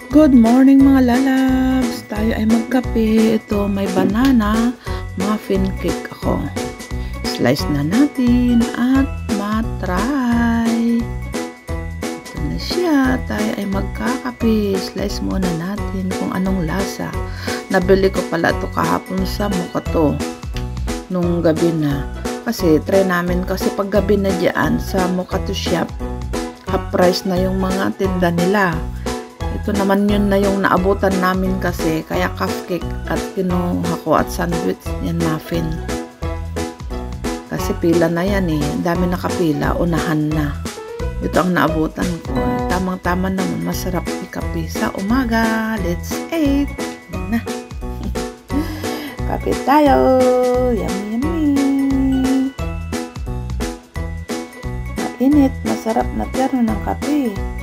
Good morning mga lalabs! Tayo ay magkape. Ito may banana muffin cake ako. Slice na natin at matry. Ito na siya. Tayo ay magkakape. Slice muna natin kung anong lasa. Nabili ko pala ito kahapon sa Mokato nung gabi na. Kasi try namin kasi pag gabi na dyan sa Mokato shop, half price na yung mga tinda nila. Ito naman yun na yung naabutan namin kasi, kaya cupcake at kinuha ko at sandwich yan muffin. Kasi pila na yan eh, dami nakapila, unahan na. Ito ang naabutan ko. Tamang-tama naman, masarap ikape sa umaga. Let's eat! Na. Kape tayo! Yummy, yummy! Mainit, masarap na terno ng kape.